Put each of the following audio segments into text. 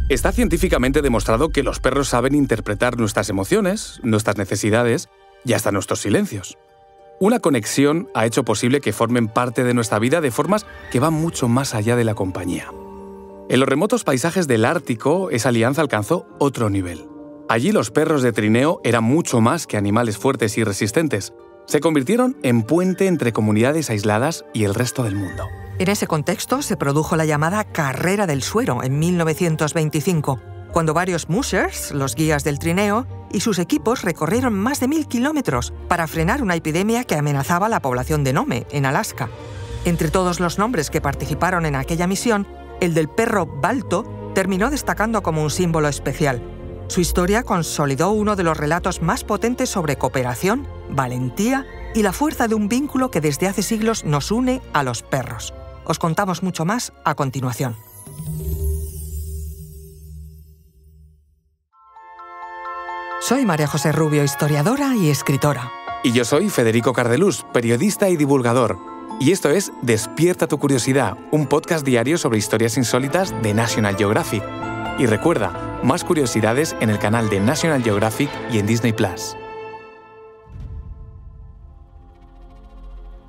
Está científicamente demostrado que los perros saben interpretar nuestras emociones, nuestras necesidades y hasta nuestros silencios. Una conexión ha hecho posible que formen parte de nuestra vida de formas que van mucho más allá de la compañía. En los remotos paisajes del Ártico, esa alianza alcanzó otro nivel. Allí los perros de trineo eran mucho más que animales fuertes y resistentes. Se convirtieron en puente entre comunidades aisladas y el resto del mundo. En ese contexto se produjo la llamada Carrera del Suero en 1925, cuando varios mushers, los guías del trineo, y sus equipos recorrieron más de 1000 kilómetros para frenar una epidemia que amenazaba la población de Nome, en Alaska. Entre todos los nombres que participaron en aquella misión, el del perro Balto terminó destacando como un símbolo especial. Su historia consolidó uno de los relatos más potentes sobre cooperación, valentía y la fuerza de un vínculo que desde hace siglos nos une a los perros. Os contamos mucho más a continuación. Soy María José Rubio, historiadora y escritora. Y yo soy Federico Cardelús, periodista y divulgador. Y esto es Despierta tu curiosidad, un podcast diario sobre historias insólitas de National Geographic. Y recuerda, más curiosidades en el canal de National Geographic y en Disney+.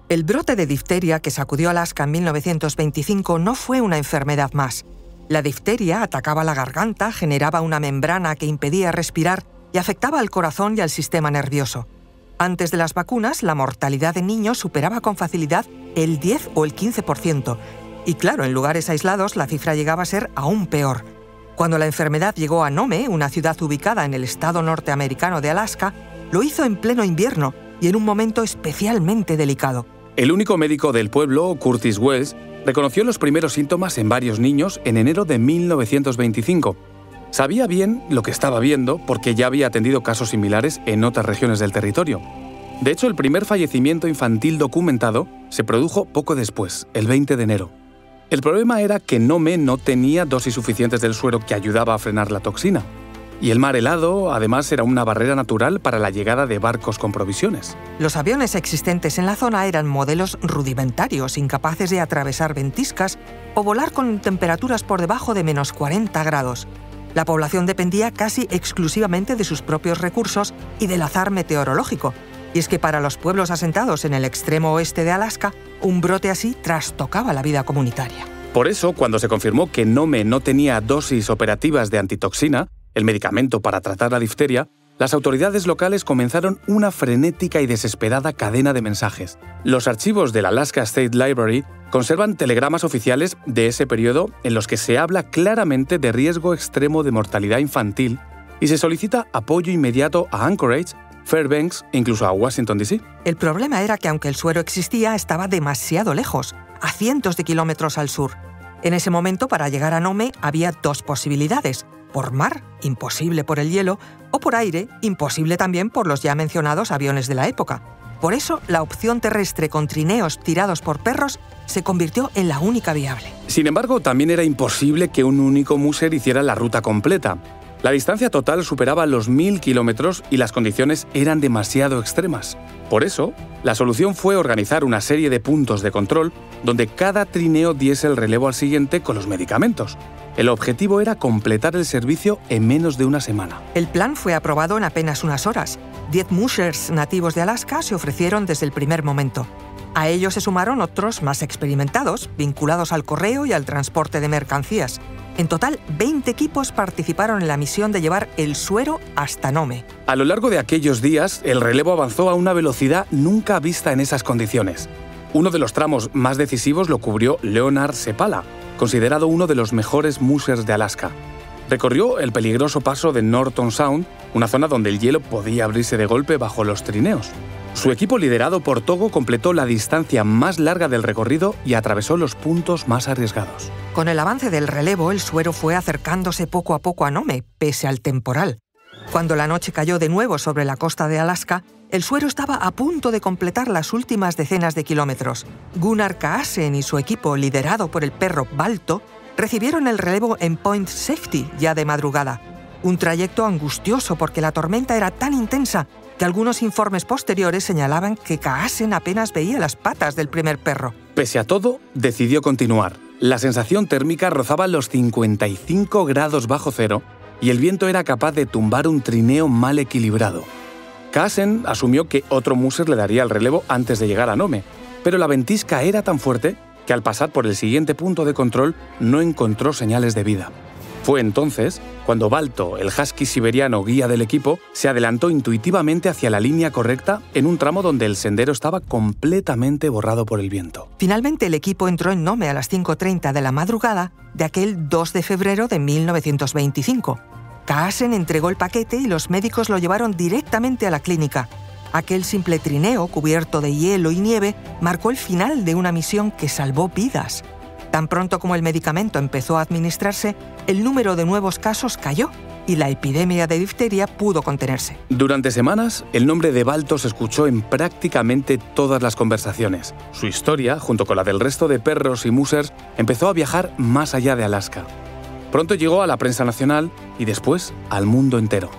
El brote de difteria que sacudió Alaska en 1925 no fue una enfermedad más. La difteria atacaba la garganta, generaba una membrana que impedía respirar y afectaba al corazón y al sistema nervioso. Antes de las vacunas, la mortalidad de niños superaba con facilidad el 10 o el 15%. Y claro, en lugares aislados la cifra llegaba a ser aún peor. Cuando la enfermedad llegó a Nome, una ciudad ubicada en el estado norteamericano de Alaska, lo hizo en pleno invierno y en un momento especialmente delicado. El único médico del pueblo, Curtis Wells, reconoció los primeros síntomas en varios niños en enero de 1925. Sabía bien lo que estaba viendo porque ya había atendido casos similares en otras regiones del territorio. De hecho, el primer fallecimiento infantil documentado se produjo poco después, el 20 de enero. El problema era que Nome no tenía dosis suficientes del suero que ayudaba a frenar la toxina. Y el mar helado, además, era una barrera natural para la llegada de barcos con provisiones. Los aviones existentes en la zona eran modelos rudimentarios, incapaces de atravesar ventiscas o volar con temperaturas por debajo de menos 40 grados. La población dependía casi exclusivamente de sus propios recursos y del azar meteorológico. Y es que para los pueblos asentados en el extremo oeste de Alaska, un brote así trastocaba la vida comunitaria. Por eso, cuando se confirmó que Nome no tenía dosis operativas de antitoxina, el medicamento para tratar la difteria, las autoridades locales comenzaron una frenética y desesperada cadena de mensajes. Los archivos del Alaska State Library conservan telegramas oficiales de ese periodo en los que se habla claramente de riesgo extremo de mortalidad infantil y se solicita apoyo inmediato a Anchorage, Fairbanks e incluso a Washington, D.C. El problema era que aunque el suero existía, estaba demasiado lejos, a cientos de kilómetros al sur. En ese momento, para llegar a Nome, había dos posibilidades. Por mar, imposible por el hielo, o por aire, imposible también por los ya mencionados aviones de la época. Por eso, la opción terrestre con trineos tirados por perros se convirtió en la única viable. Sin embargo, también era imposible que un único musher hiciera la ruta completa. La distancia total superaba los 1000 kilómetros y las condiciones eran demasiado extremas. Por eso, la solución fue organizar una serie de puntos de control donde cada trineo diese el relevo al siguiente con los medicamentos. El objetivo era completar el servicio en menos de una semana. El plan fue aprobado en apenas unas horas. 10 mushers nativos de Alaska se ofrecieron desde el primer momento. A ellos se sumaron otros más experimentados, vinculados al correo y al transporte de mercancías. En total, 20 equipos participaron en la misión de llevar el suero hasta Nome. A lo largo de aquellos días, el relevo avanzó a una velocidad nunca vista en esas condiciones. Uno de los tramos más decisivos lo cubrió Leonard Sepala, considerado uno de los mejores mushers de Alaska. Recorrió el peligroso paso de Norton Sound, una zona donde el hielo podía abrirse de golpe bajo los trineos. Su equipo, liderado por Togo, completó la distancia más larga del recorrido y atravesó los puntos más arriesgados. Con el avance del relevo, el suero fue acercándose poco a poco a Nome, pese al temporal. Cuando la noche cayó de nuevo sobre la costa de Alaska, el suero estaba a punto de completar las últimas decenas de kilómetros. Gunnar Kaasen y su equipo, liderado por el perro Balto, recibieron el relevo en Point Safety ya de madrugada. Un trayecto angustioso porque la tormenta era tan intensa que algunos informes posteriores señalaban que Kaasen apenas veía las patas del primer perro. Pese a todo, decidió continuar. La sensación térmica rozaba los 55 grados bajo cero y el viento era capaz de tumbar un trineo mal equilibrado. Kaasen asumió que otro Musher le daría el relevo antes de llegar a Nome, pero la ventisca era tan fuerte que al pasar por el siguiente punto de control no encontró señales de vida. Fue entonces cuando Balto, el husky siberiano guía del equipo, se adelantó intuitivamente hacia la línea correcta en un tramo donde el sendero estaba completamente borrado por el viento. Finalmente el equipo entró en Nome a las 5:30 de la madrugada de aquel 2 de febrero de 1925. Kaasen entregó el paquete y los médicos lo llevaron directamente a la clínica. Aquel simple trineo cubierto de hielo y nieve marcó el final de una misión que salvó vidas. Tan pronto como el medicamento empezó a administrarse, el número de nuevos casos cayó y la epidemia de difteria pudo contenerse. Durante semanas, el nombre de Balto se escuchó en prácticamente todas las conversaciones. Su historia, junto con la del resto de perros y mussers, empezó a viajar más allá de Alaska. Pronto llegó a la prensa nacional y después al mundo entero.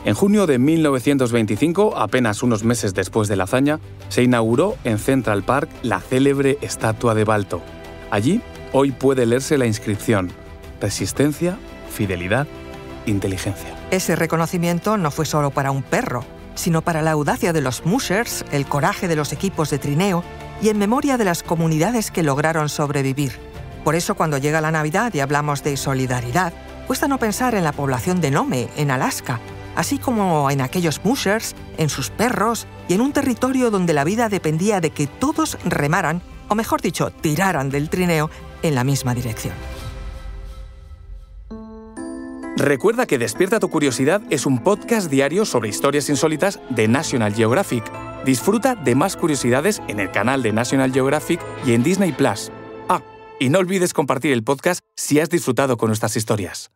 En junio de 1925, apenas unos meses después de la hazaña, se inauguró en Central Park la célebre estatua de Balto. Allí, hoy puede leerse la inscripción: Resistencia, Fidelidad, Inteligencia. Ese reconocimiento no fue solo para un perro, sino para la audacia de los mushers, el coraje de los equipos de trineo y en memoria de las comunidades que lograron sobrevivir. Por eso, cuando llega la Navidad y hablamos de solidaridad, cuesta no pensar en la población de Nome, en Alaska, así como en aquellos mushers, en sus perros y en un territorio donde la vida dependía de que todos remaran, o mejor dicho, tiraran del trineo en la misma dirección. Recuerda que Despierta tu Curiosidad es un podcast diario sobre historias insólitas de National Geographic. Disfruta de más curiosidades en el canal de National Geographic y en Disney+. Y no olvides compartir el podcast si has disfrutado con nuestras historias.